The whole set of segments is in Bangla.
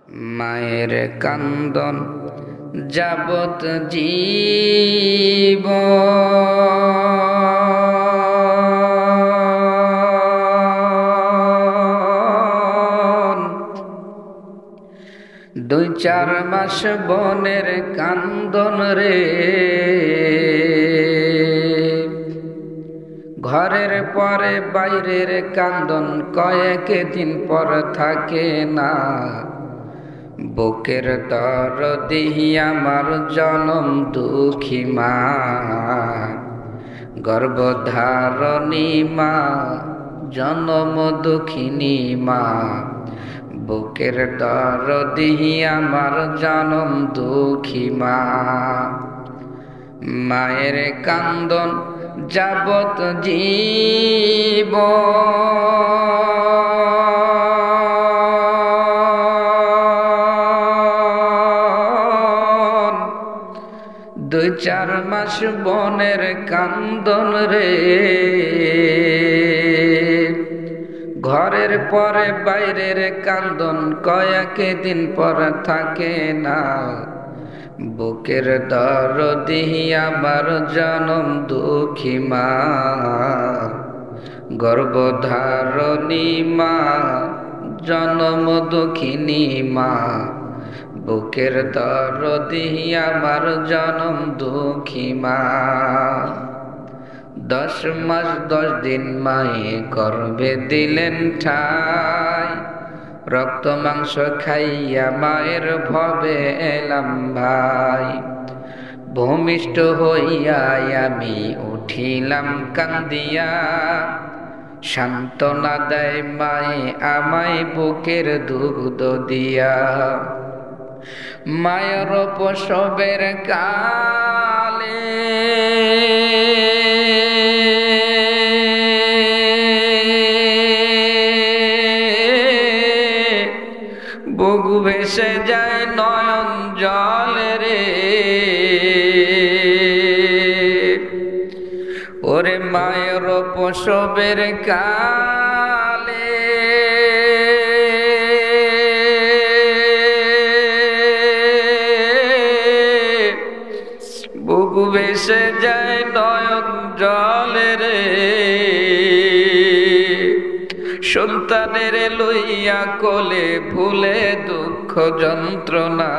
মায়ের কান্দন যাবত জীবন, 2-4 মাস বনের কান্দন রে। ঘরের পরে বাইরের কান্দন কয়েক দিন পর থাকে না। বুকের দরদি আমার জনম দুঃখী মা, গর্ভধারণী মা, জনম দুঃখিনী মা। বুকের দরদি আমার জনম দুঃখী মা। মায়ের কান্দন যাবত জীবন, 2-4 মাস বনের কান্দন রে। ঘরের পরে বাইরের কান্দন কয়েক দিন পর থাকে না। বুকের দরদি আমার জনম দুঃখী মা, গর্ভধারণী মা, জনম দুঃখিনী মা। বুকের দরদি আমার জনম দুঃখী মা। 10 মাস 10 দিন মায়ে গর্ভে দিলেন ঠাই। রক্ত মাংস খাইয়া মায়ের ভবে এলাম ভাই। ভূমিষ্ঠ হইয়া আমি উঠিলাম কান্দিয়া। সান্ত্বনা দেয় মায়ে আমায় বুকের দুগ্ধ দিয়া। মায়ের প্রসবের কালে বুক ভেসে যায় নয়ন জলে রে। ওরে মায়ের প্রসবের কালে বুক ভেসে যায় নয়ন জলে রে। সন্তানের লইয়া কোলে ভুলে দুঃখ যন্ত্রণা।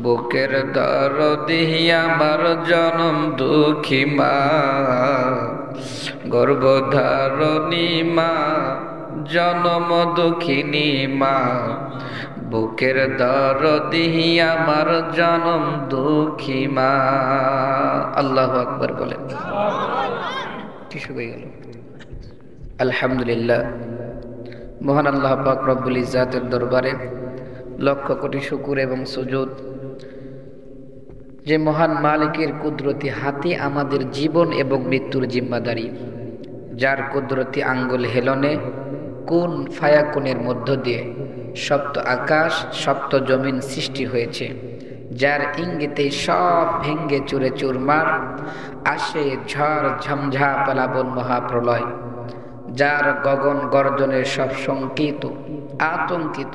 বুকের দরদি আমার জনম দুঃখী মা, গর্ভধারণী মা, জনম দুঃখিনী মা। বুকের দরদি আমার জনম দুঃখী মা। আল্লাহু আকবার বলেন। কি শুরু হয়ে গেল? আলহামদুলিল্লাহ। মহান আল্লাহ পাক রব্বুল ইজ্জাতের দরবারে লক্ষ কোটি শুকর এবং সুজুদ, যে মহান মালিকের কুদরতি হাতে আমাদের জীবন এবং মৃত্যুর জিম্মাদারি, যার কুদরতি আঙ্গুল হেলনে কোন ফায়াকুনের মধ্য দিয়ে সপ্ত আকাশ সপ্ত জমিন সৃষ্টি হয়েছে, যার ইঙ্গিতে সব ভেঙ্গে চুরে চুরমার, আসে ঝড় ঝঞ্ঝা প্লাবন মহাপ্রলয়, যার গগন গর্জনে সব শঙ্কিত আতঙ্কিত,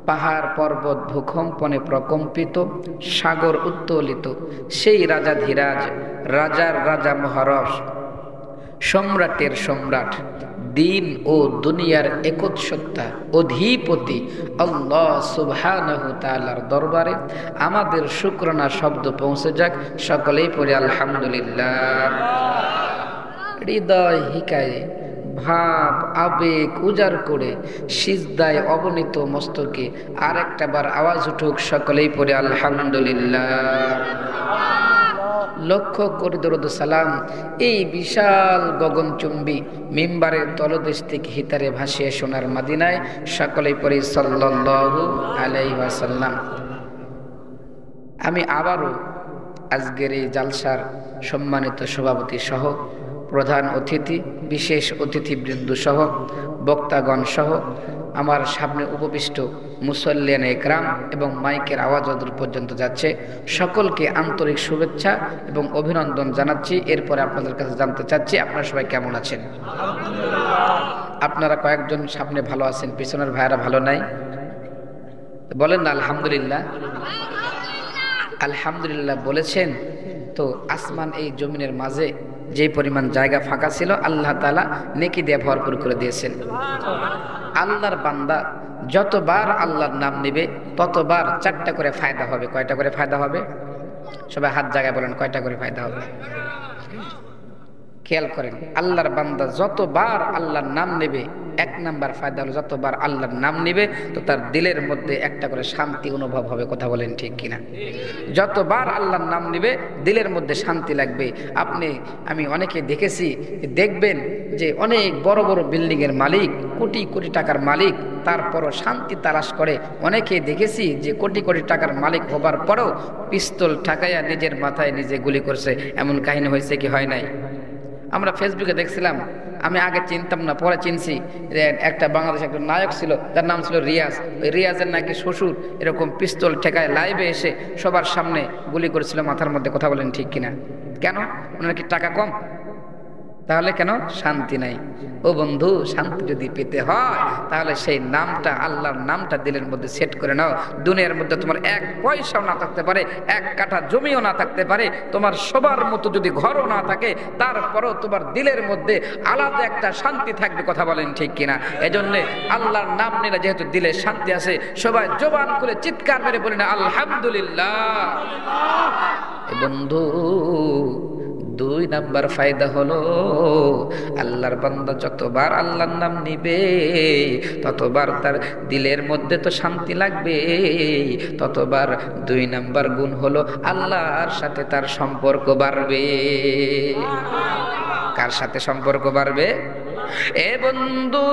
পাহাড় পর্বত ভূকম্পনে প্রকম্পিত, সাগর উত্তোলিত, সেই রাজাধিরাজ, রাজার রাজা মহারস, সম্রাটের সম্রাট, দিন ও দুনিয়ার একচ্ছত্তা অধিপতি আল্লাহ সুবহানাহু তাআলার দরবারে আমাদের শুকরানা শব্দ পৌঁছে যাক। সকলেই পড়ে আলহামদুলিল্লাহ। হৃদয় হিকায়ে ভাব আবেগ উজাড় করে সিজদায় অবনীত মস্তকে আর একটা বার আওয়াজ উঠুক। সকলেই পড়ে আলহামদুলিল্লাহ। লক্ষ কোটি দরুদ সালাম এই বিশাল গগনচুম্বী মিম্বারের তলদেশ থেকে হিতারে ভাসিয়ে সোনার মদিনায় সকলেই পড়ে সাল্লাল্লাহু আলাইহি ওয়াসাল্লাম। আমি আবারও আজকের এই জালসার সম্মানিত সভাপতি সহ প্রধান অতিথি, বিশেষ অতিথিবৃন্দ সহ বক্তাগণ সহ আমার সামনে উপবিষ্ট মুসল্লিয়ান একরাম এবং মাইকের আওয়াজ দূর পর্যন্ত যাচ্ছে, সকলকে আন্তরিক শুভেচ্ছা এবং অভিনন্দন জানাচ্ছি। এরপরে আপনাদের কাছে জানতে চাচ্ছি আপনারা সবাই কেমন আছেন। আপনারা কয়েকজন সামনে ভালো আছেন, পিছনের ভাইয়েরা ভালো নাই। বলেন না আলহামদুলিল্লাহ। আলহামদুলিল্লাহ বলেছেন তো আসমান এই জমিনের মাঝে যে পরিমাণ জায়গা ফাঁকা ছিল আল্লাহ তাআলা নেকি দিয়ে ভরপুর করে দিয়েছেন। আল্লাহর বান্দা যতবার আল্লাহর নাম নেবে ততবার 4টা করে ফায়দা হবে। কয়টা করে ফায়দা হবে? সবাই হাত জায়গায় বলেন, কয়টা করে ফায়দা হবে? খেয়াল করেন, আল্লাহর বান্দা যতবার আল্লাহর নাম নেবে, 1 নাম্বার ফায়দা হলো যতবার আল্লাহর নাম নেবে তো তার দিলের মধ্যে একটা করে শান্তি অনুভব হবে। কথা বলেন ঠিক কিনা? যতবার আল্লাহর নাম নেবে দিলের মধ্যে শান্তি লাগবে। আমি অনেকে দেখেছি, দেখবেন যে অনেক বড় বড় বিল্ডিং এর মালিক, কোটি কোটি টাকার মালিক, তারপরও শান্তি তালাশ করে। অনেকে দেখেছি যে কোটি কোটি টাকার মালিক হবার পরেও পিস্তল ঠাকাইয়া নিজের মাথায় নিজে গুলি করছে। এমন কাহিনী হয়েছে কি হয় নাই? আমরা ফেসবুকে দেখছিলাম, আমি আগে চিনতাম না, পরে চিনছি। একটা বাংলাদেশে একটা নায়ক ছিল, তার নাম ছিল রিয়াজ। ওই রিয়াজের নাকি শ্বশুর এরকম পিস্তল ঠেকায় লাইভে এসে সবার সামনে গুলি করেছিল মাথার মধ্যে। কথা বলেন ঠিক কিনা? কেন? ওনার কি টাকা কম? তাহলে কেন শান্তি নাই? ও বন্ধু, শান্তি যদি পেতে হয় তাহলে সেই নামটা, আল্লাহর নামটা দিলের মধ্যে সেট করে নাও। দুনিয়ার মধ্যে তোমার 1 পয়সাও না থাকতে পারে, 1 কাঠা জমিও না থাকতে পারে, তোমার সবার মতো যদি ঘরও না থাকে, তারপরও তোমার দিলের মধ্যে আলাদা একটা শান্তি থাকবে। কথা বলেন ঠিক কিনা? এজন্যে আল্লাহর নাম নিলে যেহেতু দিলে শান্তি আছে, সবাই জবান করে চিৎকার মেরে বলেন আলহামদুলিল্লাহ। বন্ধু, 2 নাম্বার ফায়দা হলো আল্লাহর বান্দা যতবার আল্লাহর নাম নিবে ততবার তার দিলের মধ্যে তো শান্তি লাগবে, ততবার 2 নাম্বার গুণ হলো আল্লাহর সাথে তার সম্পর্ক বাড়বে। কার সাথে সম্পর্ক বাড়বে? এ বন্ধু,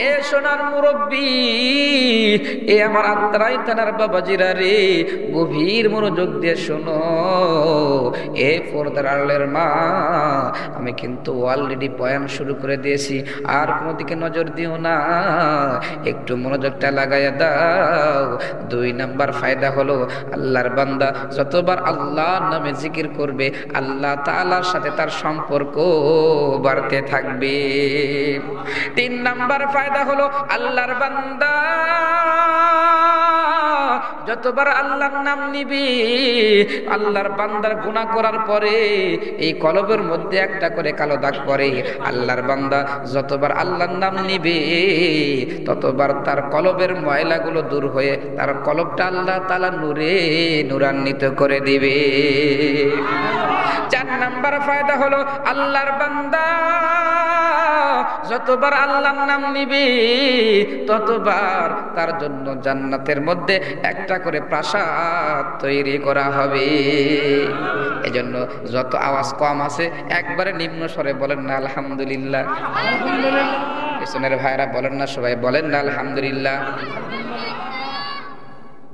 এ সোনার মুরব্বী, এ আমার আত্রাই থানার বাবাজিরা রে, গভীর মনোযোগ দিয়ে শোনো। এ পর্দার আড়ালের মা, আমি কিন্তু অলরেডি বয়ান শুরু করে দিয়েছি, আর কোনো দিকে নজর দিও না, একটু মনোযোগটা লাগাইয়া দাও। 2 নাম্বার ফায়দা হলো আল্লাহর বান্দা যতবার আল্লাহর নামে জিকির করবে আল্লাহ তাআলার সাথে তার সম্পর্ক বাড়তে থাকবে। 3 নাম্বার ফায়দা হলো আল্লাহর বান্দা যতবার আল্লাহর নাম নিবি, আল্লাহর বান্দার গুনাহ করার পরে এই কলবের মধ্যে একটা করে কালো দাগ পড়ে। আল্লাহর বান্দা যতবার আল্লাহর নাম নিবে ততবার তার কলবের ময়লাগুলো দূর হয়ে তার কলবটা আল্লাহ তাআলা নূরে নূরান্বিত করে দিবে। 4 নাম্বার ফায়দা হলো আল্লাহর বান্দা যতবার আল্লাহর নাম নিবি ততবার তার জন্য জান্নাতের মধ্যে একটা করে প্রাসাদ তৈরি করা হবে। এজন্য যত আওয়াজ কম আছে একবারে নিম্ন স্বরে বলেন না আলহামদুলিল্লাহ। পেছনের ভাইরা বলেন না, সবাই বলেন না আলহামদুলিল্লাহ।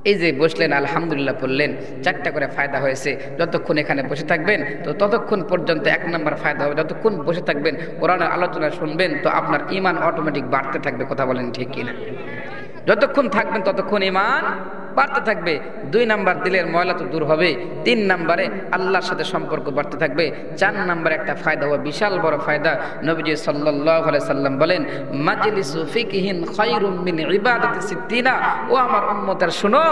এই যে বসলেন আলহামদুলিল্লাহ বললেন, 4টা করে ফায়দা হয়েছে। যতক্ষণ এখানে বসে থাকবেন তো ততক্ষণ পর্যন্ত 1 নাম্বার ফায়দা হবে। যতক্ষণ বসে থাকবেন কোরআনের আলোচনা শুনবেন তো আপনার ঈমান অটোমেটিক বাড়তে থাকবে। কথা বলেন ঠিক কিনা? যতক্ষণ থাকবেন ততক্ষণ ঈমান বাড়তে থাকবে। 2 নাম্বার দিলের ময়লা তো দূর হবে। 3 নাম্বারে আল্লাহর সাথে সম্পর্ক বাড়তে থাকবে। 4 নাম্বার একটা ফায়দা হবে, বিশাল বড় ফায়দা। নবীজি সাল্লাল্লাহু আলাইহি সাল্লাম বলেন, মাজলিসু ফিকহিন খায়রুম মিন ইবাদাতি সিদ্দিনা। ও আমার উম্মতের শুনো,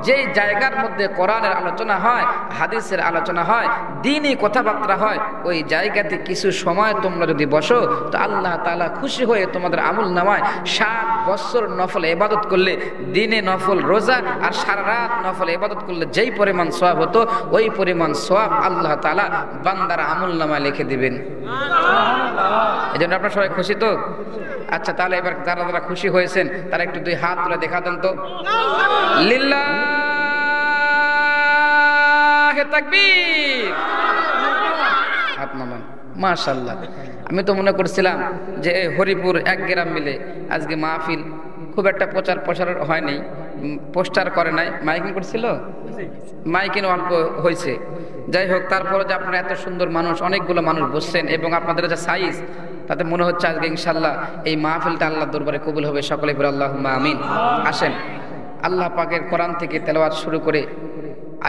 যেই জায়গার মধ্যে কোরআনের আলোচনা হয়, হাদিসের আলোচনা হয়, দ্বীনি কথাবার্তা হয়, ওই জায়গাতে কিছু সময় তোমরা যদি বসো তো আল্লাহ তাআলা খুশি হয়ে তোমাদের আমলনামায় 7 বছর নফল ইবাদত করলে, দিনে নফল রোজা আর সারা রাত নফল ইবাদত করলে যেই পরিমাণ সওয়াব হতো ওই পরিমাণ সওয়াব আল্লাহ তাআলা বান্দার আমলনামায় লিখে দিবেন। এজন্য আপনারা সবাই খুশি তো? আচ্ছা, তাহলে এবার যারা যারা খুশি হয়েছেন তারা একটু 2 হাত তুলে দেখা দেন তো। লিল্লাহি তাকবীর। হাত নামান। মাশাআল্লাহ। আমি তো মনে করছিলাম যে হরিপুর 1 গ্রাম মিলে আজকে মাহফিল, খুব একটা প্রচার প্রসার হয়নি, পোস্টার করে নাই, মাইকিং করছিল, মাইকিং অল্প হয়েছে। যাই হোক, তারপরে যে আপনারা এত সুন্দর মানুষ, অনেকগুলো মানুষ বসছেন এবং আপনাদের যে সাইজ, তাতে মনে হচ্ছে আজকে ইনশাআল্লাহ এই মাহফিলটা আল্লাহর দরবারে কবুল হবে। সকলে বলে আল্লাহুম্মা আমিন। আসেন, আল্লাহ পাকের কোরআন থেকে তেলাওয়াত শুরু করে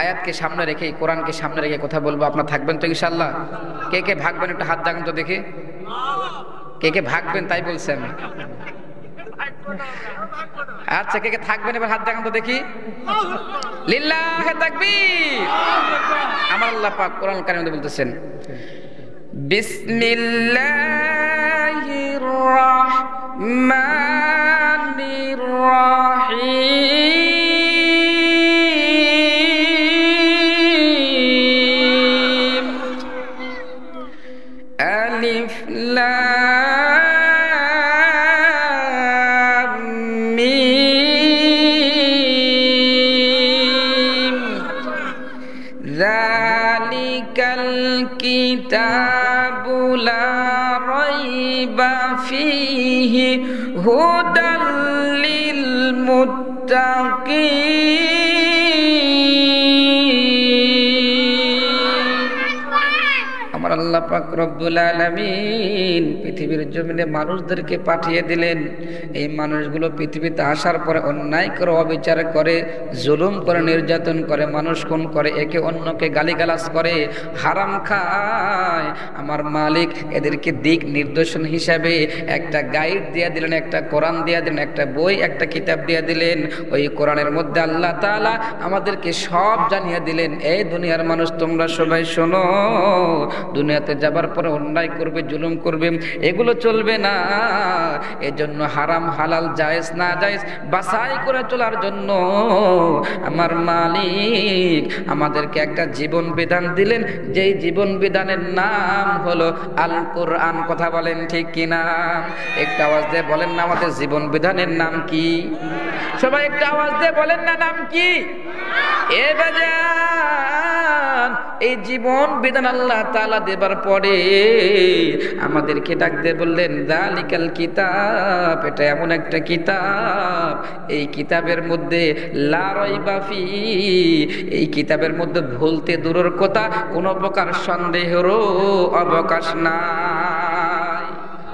আয়াতকে সামনে রেখে, কোরআনকে সামনে রেখে কথা বলবো। আপনারা থাকবেন তো ইনশাআল্লাহ? কে কে ভাগবেন একটু হাত জাগান তো দেখি। কে কে ভাগবেন তাই বলছি আমি। আচ্ছা, কে কে থাকবেন এবার হাত দেখান তো দেখি। লিল্লাহে তাকবীর। আমার আল্লাহ পাক কোরআন কারিমে বলতেছেন, বিসমিল্লাহির রাহমানির রাহিম, আলিফ লাম মিম, যালিকাল কিতাবু লা রাইবা ফীহি হুদাল লিল মুত্তাকিন। আমার আল্লাহ পাক রব্বুল আলামিন পৃথিবীর জমিনে মানুষদেরকে পাঠিয়ে দিলেন। এই মানুষগুলো পৃথিবীতে আসার পরে অন্যায় করে, অবিচার করে, জুলুম করে, নির্যাতন করে, মানুষ খুন করে, একে অন্যকে গালিগালাজ করে, হারাম খায়। আমার মালিক এদেরকে দিক নির্দেশন হিসাবে একটা গাইড দিয়ে দিলেন, একটা কোরআন দিয়ে দিলেন, একটা বই, একটা কিতাব দিয়ে দিলেন। ওই কোরআনের মধ্যে আল্লাহ তাআলা আমাদেরকে সব জানিয়ে দিলেন, এই দুনিয়ার মানুষ তোমরা সবাই শোনো, দুনিয়াতে যাবার পরে অন্যায় করবে, জুলুম করবে, এগুলো চলবে না। এজন্য হারাম হালাল জায়েজ না জায়েজ বাছাই করে চলার জন্য আমার মালিক আমাদেরকে একটা জীবন বিধান দিলেন, যেই জীবন বিধানের নাম হলো আল কোরআন। কথা বলেন ঠিক কিনা? একটা আওয়াজ দিয়ে বলেন না, আমাদের জীবন বিধানের নাম কি? সবাই একটা আওয়াজ দিয়ে বলেন না, নাম কি? এ বাজান, এই জীবন বিধান আল্লাহ তাআলা দেবার পরে আমাদেরকে ডাক দিয়ে বললেন, যালিকাল কিতাব, এটা এমন একটা কিতাব, এই কিতাবের মধ্যে লা রাইবা ফি, এই কিতাবের মধ্যে ভুলতে দূরের কথা কোনো প্রকার সন্দেহেরও অবকাশ নাই,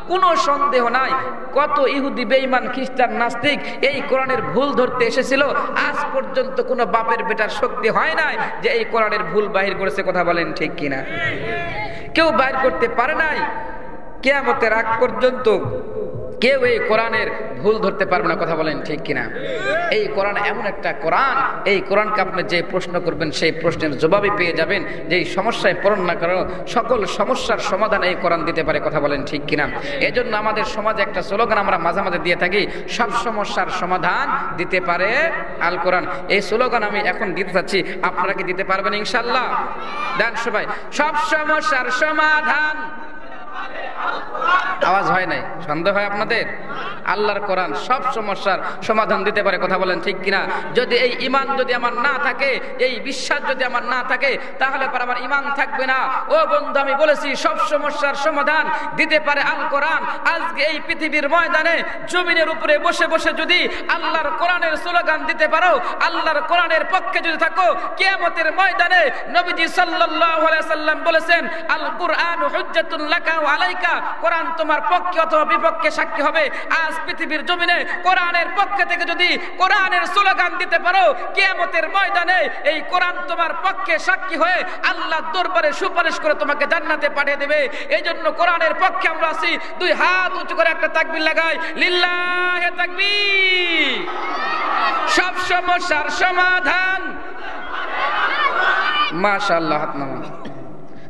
কোনো সন্দেহ নাই। কত ইহুদি বেঈমান খ্রিস্টান নাস্তিক এই কোরআনের ভুল ধরতে এসেছিল, আজ পর্যন্ত কোনো বাপের বেটার শক্তি হয় নাই যে এই কোরআনের ভুল বাহির করেছে। কথা বলেন ঠিক কিনা? কেউ বাইর করতে পারে নাই। কিয়ামতের আগ পর্যন্ত কেউ এই কোরআনের ভুল ধরতে পারবে না। কথা বলেন ঠিক কিনা? এই কোরআন এমন একটা কোরআন, এই কোরআনকে আপনি যে প্রশ্ন করবেন সেই প্রশ্নের জবাবই পেয়ে যাবেন। যেই সমস্যায় পড়ুন না কারণ সকল সমস্যার সমাধান এই কোরআন দিতে পারে। কথা বলেন ঠিক কিনা? এজন্য আমাদের সমাজে একটা স্লোগান আমরা মাঝে মাঝে দিয়ে থাকি, সব সমস্যার সমাধান দিতে পারে আল কোরআন। এই স্লোগান আমি এখন দিতে চাচ্ছি, আপনারা কি দিতে পারবেন ইনশাআল্লাহ? দেন সবাই, সব সমস্যার সমাধান। আওয়াজ হয় নাই, সন্দেহ হয় আপনাদের? আল্লাহর কোরআন সব সমস্যার সমাধান দিতে পারে। কথা বলেন ঠিক কিনা? যদি এই ঈমান যদি আমার না থাকে, এই বিশ্বাস যদি আমার না থাকে, তাহলে পর আমার ঈমান থাকবে না। ও বন্ধু, আমি বলেছি সব সমস্যার সমাধান দিতে পারে আল কোরআন। আজকে এই পৃথিবীর ময়দানে জমিনের উপরে বসে বসে যদি আল্লাহর কোরআনের স্লোগান দিতে পারো, আল্লাহর কোরআনের পক্ষে যদি থাকো, কিয়ামতের ময়দানে নবীজি সাল্লাল্লাহু আলাইহি সাল্লাম বলেছেন, আল কুরআন হুজ্জাতুন লাকা ওয়া আলাইকা, কোরআন তোমার পক্ষে অথবা বিপক্ষে সাক্ষী হবে। আজ পৃথিবীর জমিনে কোরআনের পক্ষে থেকে যদি কোরআনের স্লোগান দিতে পারো, কিয়ামতের ময়দানে এই কোরআন তোমার পক্ষে সাক্ষী হয়ে আল্লাহর দরবারে সুপারিশ করে তোমাকে জান্নাতে পাঠিয়ে দেবে। এইজন্য কোরআনের পক্ষে আমরা আছি। দুই হাত উঁচু করে একটা তাকবীর লাগাই, লিল্লাহে তাকবীর। সব সমস্যার সমাধান। মাশাআল্লাহ, হাত নামান।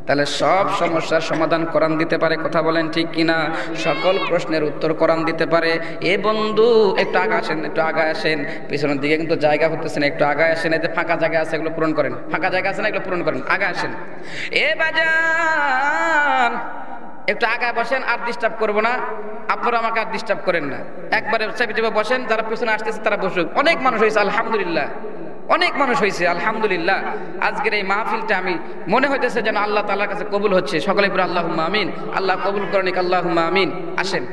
তাহলে সব সমস্যার সমাধান কোরআন দিতে পারে। কথা বলেন ঠিক কিনা? সকল প্রশ্নের উত্তর কোরআন দিতে পারে। এ বন্ধু, একটু আগে আসেন, একটু আগে আসেন। পিছনের দিকে কিন্তু জায়গা হতেছে না, একটু আগে আসেন। এতে ফাঁকা জায়গা আছে, এগুলো পূরণ করেন। ফাঁকা জায়গা আছে না, এগুলো পূরণ করেন। আগে আসেন। এ বাজান, একটু আগায় বসেন, আর ডিস্টার্ব করবো না। আপনারা আমাকে আর ডিস্টার্ব করেন না। একবারে চেপে চেপে বসেন। যারা পিছনে আসতেছে তারা বসুক। অনেক মানুষ হয়েছে আলহামদুলিল্লাহ, অনেক মানুষ হয়েছে আলহামদুলিল্লাহ। আজকের এই মাহফিলটা আমি মনে হইতেছে যেন আল্লাহ তাআলার কাছে কবুল হচ্ছে। সকলে পুরো আল্লাহুম্মা আমিন। আল্লাহ কবুল করেন, আল্লাহুম্মা আমিন। আসেন,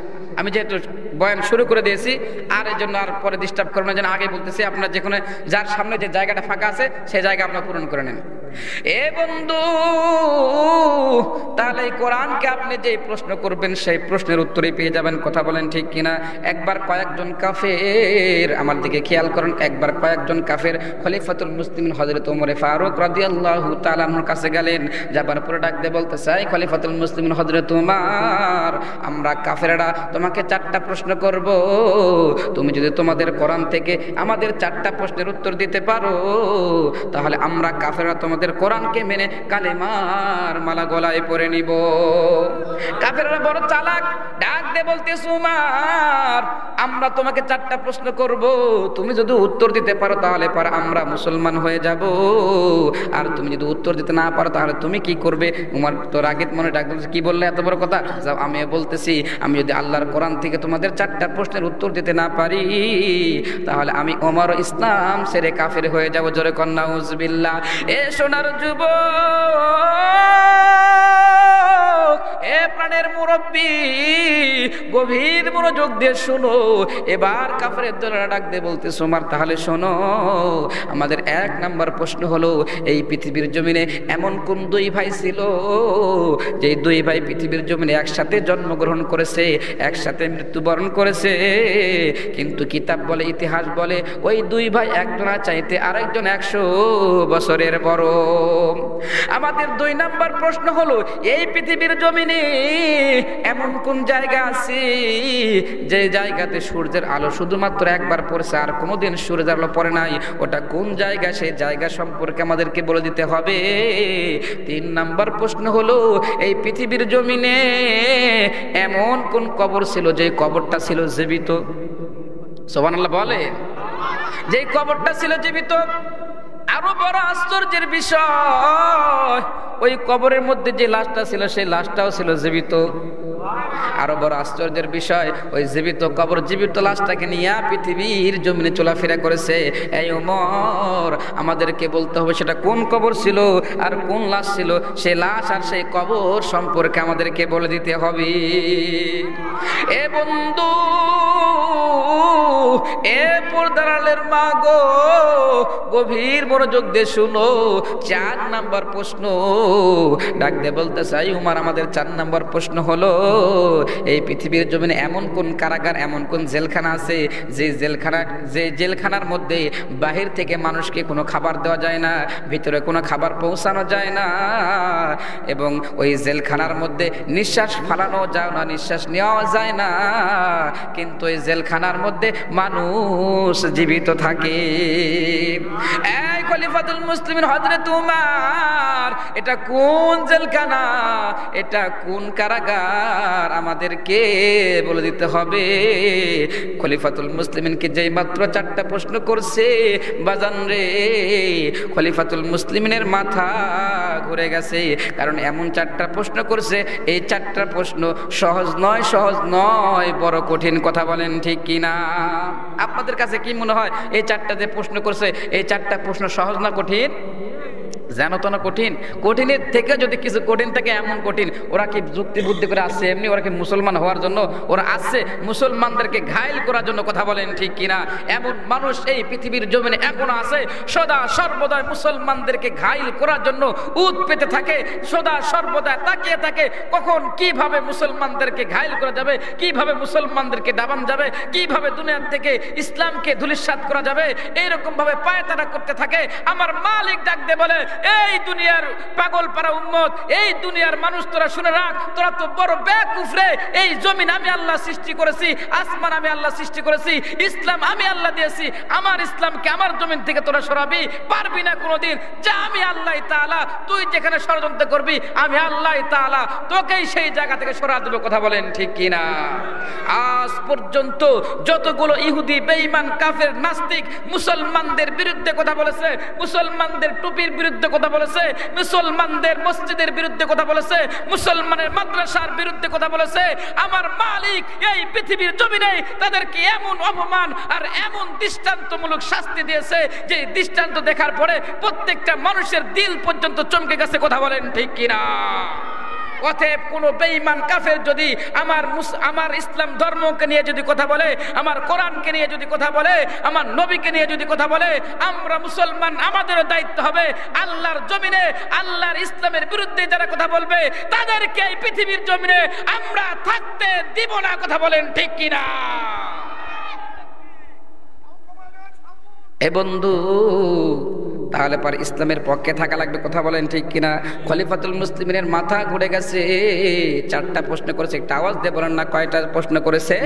আমি যেহেতু বয়ান শুরু করে দিয়েছি, আর এই জন্য আর পরে ডিস্টার্ব করবেন না। যেন আগে বলতেছি, আপনার যেখানে যার সামনে যে জায়গাটা ফাঁকা আছে সেই জায়গা আপনারা পূরণ করে নেন। এ বন্ধু, তাহলে এই কোরআনকে আপনি যে প্রশ্ন করবেন সেই প্রশ্নের উত্তরই পেয়ে যাবেন, কথা বলেন ঠিক কিনা? একবার কয়েকজন কাফের, আমার দিকে খেয়াল করুন, একবার কয়েকজন কাফের খলিফাতুল মুসলিমিন হযরত ওমর ফারুক রাদিয়াল্লাহু তাআলা আনহুর কাছে গেলেন। যাবার পরে ডাক দিয়ে বলতে চাই, খলিফাতুল মুসলিমিন হযরত ওমর, আমরা কাফেররা তোমাকে 4টা প্রশ্ন করব, তুমি যদি তোমাদের কোরআন থেকে আমাদের 4টা প্রশ্নের উত্তর দিতে পারো তাহলে আমরা কাফেররা তোমাদের কোরআনকে মেনে কালেমার মালা গলায় পরে নিব। কাফেররা বড় চালাক, ডাক দিয়ে বলতেছে উমর, আমরা তোমাকে 4টা প্রশ্ন করব, তুমি যদি উত্তর দিতে পারো তাহলে পর আমরা মুসলমান হয়ে যাব, আর তুমি যদি উত্তর দিতে না পারো তাহলে তুমি কি করবে? উমর তো রাগিত মনে ডাক বলছে, কি বললে এত বড় কথা? যাও, আমি বলতেছি, আমি যদি আল্লাহর কোরআন থেকে তোমাদের 4টা প্রশ্নের উত্তর দিতে না পারি তাহলে আমি ওমর ইসলাম ছেড়ে কাফের হয়ে যাব। জোরে কন্যা নাউজুবিল্লাহ। এ সোনার যুবক, এ প্রাণের মুরব্বী, গভীর মনোযোগ দিয়ে শোনো। এবার কাফেরের দলেরা ডাক দিয়ে বলতেছে, ওমর তাহলে শোনো, আমাদের 1 নাম্বার প্রশ্ন হলো, এই পৃথিবীর জমিনে এমন কোন 2 ভাই ছিল যে 2 ভাই পৃথিবীর জমিনে একসাথে জন্মগ্রহণ করেছে, একসাথে মৃত্যুবরণ করেছে, কিন্তু কিতাব বলে, ইতিহাস বলে, ওই 2 ভাই একজনা চাইতে আরেকজন 100 বছরের বড়। আমাদের 2 নাম্বার প্রশ্ন হলো, এই পৃথিবীর জমিনে এমন কোন জায়গা আছে যে জায়গাতে সূর্যের আলো শুধুমাত্র একবার পড়ছে, আর কোনোদিন সূর্যের আলো পড়ে নাই, ওটা কোন জায়গা? সেই জায়গা সম্পর্কে আমাদেরকে বলে দিতে হবে। 3 নাম্বার প্রশ্ন হলো, এই পৃথিবীর জমিনে এমন কোন কবর ছিল যে কবরটা ছিল জীবিত? সুবহানাল্লাহ বলে, যে কবরটা ছিল জীবিত। আরো বড় আশ্চর্যের বিষয়, ওই কবরের মধ্যে যে লাশটা ছিল সেই লাশটাও ছিল জীবিত। আরো বড় আশ্চর্যের বিষয়, ওই জীবিত কবর, জীবিত লাশটাকে নিয়ে পৃথিবীর জমিনে চলাফেরা করেছে। এই ওমর, আমাদেরকে বলতে হবে সেটা কোন কবর ছিল আর কোন লাশ ছিল, সেই লাশ আর সেই কবর সম্পর্কে আমাদেরকে বলে দিতে হবে। এ বন্ধু, এ পর্দারালের মা গো, গভীর মনোযোগ দিয়ে শুনো। 4 নাম্বার প্রশ্ন, ডাক দিয়ে বলতে চাই, উমর আমাদের 4 নাম্বার প্রশ্ন হলো, এই পৃথিবীর জমিনে এমন কোন কারাগার, এমন কোন জেলখানা আছে যে জেলখানার মধ্যে বাহির থেকে মানুষকে কোনো খাবার দেওয়া যায় না, ভিতরে কোনো খাবার পৌঁছানো যায় না, এবং ওই জেলখানার মধ্যে নিঃশ্বাস ফালানো যায় না, নিঃশ্বাস নেওয়া যায় না, কিন্তু ওই জেলখানার মধ্যে মানুষ জীবিত থাকে। এই খলিফাতুল মুসলিমিন হযরত উমর, এটা কোন জেলখানা, এটা কোন কারাগার, আমাদেরকে বলে দিতে হবে। খলিফাতুল মুসলিমিনকে যেই মাত্র 4টা প্রশ্ন করছে, বাজান রে, খলিফাতুল মুসলিমিনের মাথা ঘুরে গেছে, কারণ এমন 4টা প্রশ্ন করছে, এই 4টা প্রশ্ন সহজ নয়, সহজ নয়, বড় কঠিন, কথা বলেন ঠিক কিনা? আপনাদের কাছে কি মনে হয়, এই 4টা যে প্রশ্ন করছে, এই 4টা প্রশ্ন সহজ না কঠিন? জানো তো না কঠিন? কঠিনের থেকে যদি কিছু কঠিন থাকে, এমন কঠিন, ওরা কি যুক্তি বুদ্ধি করে আসছে এমনি? ওরা কি মুসলমান হওয়ার জন্য? ওরা আসছে মুসলমানদেরকে ঘায়েল করার জন্য, কথা বলেন ঠিক কিনা? এমন মানুষ এই পৃথিবীর জমিনে এখনো আছে, সদা সর্বদা মুসলমানদেরকে ঘায়েল করার জন্য উৎ পেতে থাকে, সদা সর্বদা তাকিয়ে থাকে কখন কিভাবে মুসলমানদেরকে ঘায়েল করা যাবে, কিভাবে মুসলমানদেরকে দাবান যাবে, কিভাবে দুনিয়ার থেকে ইসলামকে ধূলিসাৎ করা যাবে, এইরকম ভাবে পায়তারা করতে থাকে। আমার মালিক ডাক দিয়ে বলে, এই দুনিয়ার পাগল পারা উম্মত, এই দুনিয়ার মানুষ, তোরা শুনে রাখ, তোরা তো বড় বেকুফ রে। এই জমিন আমি আল্লাহ সৃষ্টি করেছি, আসমান আমি আল্লাহ সৃষ্টি করেছি, ইসলাম আমি আল্লাহ দিয়েছি, আমার ইসলামকে আমার জমিন থেকে তোরা সরাবি পারবি না কোনোদিন। যা, আমি আল্লাহ তাআলা, তুই যেখানে ষড়যন্ত্র করবি আমি আল্লাহ তাআলা তোকেই সেই জায়গা থেকে সরা দেব, কথা বলেন ঠিক কিনা? আজ পর্যন্ত যতগুলো ইহুদি, বেঈমান, কাফের, নাস্তিক মুসলমানদের বিরুদ্ধে কথা বলেছে, মুসলমানদের টুপির বিরুদ্ধে কথা বলেছে, মুসলমানদের মসজিদের বিরুদ্ধে কথা বলেছে, মুসলমানের মাদ্রাসার বিরুদ্ধে কথা বলেছে, আমার মালিক এই পৃথিবীর জমিনে তাদেরকে এমন অপমান আর এমন দৃষ্টান্তমূলক শাস্তি দিয়েছে যে দৃষ্টান্ত দেখার পরে প্রত্যেকটা মানুষের দিল পর্যন্ত চমকে গেছে, কথা বলেন ঠিক কিনা? অতএব কোনো বেঈমান কাফের যদি আমার ইসলাম ধর্মকে নিয়ে যদি কথা বলে, আমার কোরআনকে নিয়ে যদি কথা বলে, আমার নবীকে নিয়ে যদি কথা বলে, আমরা মুসলমান আমাদেরও দায়িত্ব হবে আল্লাহর জমিনে আল্লাহর ইসলামের বিরুদ্ধে যারা কথা বলবে তাদেরকে এই পৃথিবীর জমিনে আমরা থাকতে দিব না। কথা বলেন ঠিক কিনা? এ বন্ধু, তাহলে পর ইসলামের পক্ষে থাকা লাগবে। কথা বলেন ঠিক কিনা? খলিফাতুল মুসলিমিনের মাথা ঘুরে গেছে। 4টা প্রশ্ন করেছে, একটা আওয়াজ দিয়ে বলেন না কয়টা প্রশ্ন করেছে?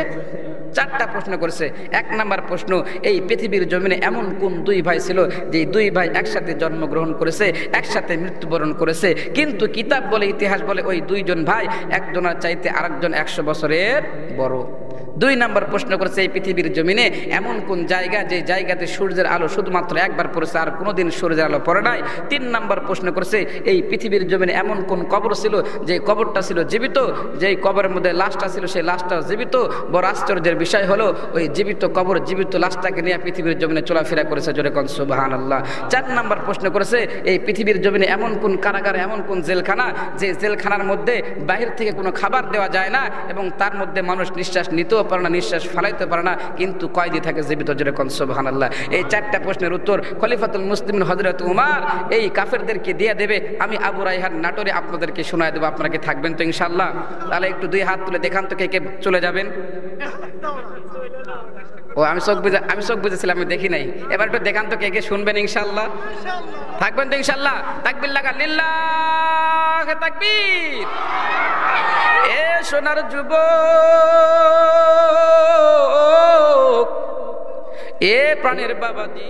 4টা প্রশ্ন করেছে। 1 নাম্বার প্রশ্ন, এই পৃথিবীর জমিনে এমন কোন 2 ভাই ছিল যে 2 ভাই একসাথে জন্মগ্রহণ করেছে, একসাথে মৃত্যুবরণ করেছে, কিন্তু কিতাব বলে ইতিহাস বলে ওই 2 জন ভাই একজনের চাইতে আরেকজন 100 বছরের বড়। 2 নাম্বার প্রশ্ন করেছে, এই পৃথিবীর জমিনে এমন কোন জায়গা যে জায়গাতে সূর্যের আলো শুধুমাত্র একবার পড়েছে আর কোনোদিন সূর্যের আলো পড়ে নাই। 3 নাম্বার প্রশ্ন করেছে, এই পৃথিবীর জমিনে এমন কোন কবর ছিল যে কবরটা ছিল জীবিত, যেই কবরের মধ্যে লাশটা ছিল সেই লাশটাও জীবিত। বড় আশ্চর্যের বিষয় হলো ওই জীবিত কবর জীবিত লাশটাকে নিয়ে পৃথিবীর জমিনে চলাফেরা করেছে। জোরে কোন সুবহানাল্লাহ। 4 নাম্বার প্রশ্ন করেছে, এই পৃথিবীর জমিনে এমন কোন কারাগার, এমন কোন জেলখানা যে জেলখানার মধ্যে বাহির থেকে কোনো খাবার দেওয়া যায় না এবং তার মধ্যে মানুষ নিঃশ্বাস নিতেও পারে না, নিঃশ্বাস ফালাইতে পারে না, কিন্তু কয়েদি থাকে জীবিত। জোরে কোন সুবহানাল্লাহ। এই 4টা প্রশ্নের উত্তর খলিফাতুল মুসলিমিন হযরত উমর এই কাফেরদেরকে দিয়ে দেবে। আমি আবু রায়হান নাটোরে আপনাদেরকে শোনায় দেবো। আপনারা কি থাকবেন তো ইনশাআল্লাহ? তাহলে একটু 2 হাত তুলে দেখান তো কে কে চলে যাবেন। ও আমি চোখ বুঝেছিলাম, আমি দেখি নাই। এবার একটু দেখান তো কে কে শুনবেন ইনশাআল্লাহ। থাকবেন তো ইনশাআল্লাহ? তাকবীর লাগা, লিল্লাহি তাকবীর। এ সোনার যুবক, এ প্রাণের বাবাজি।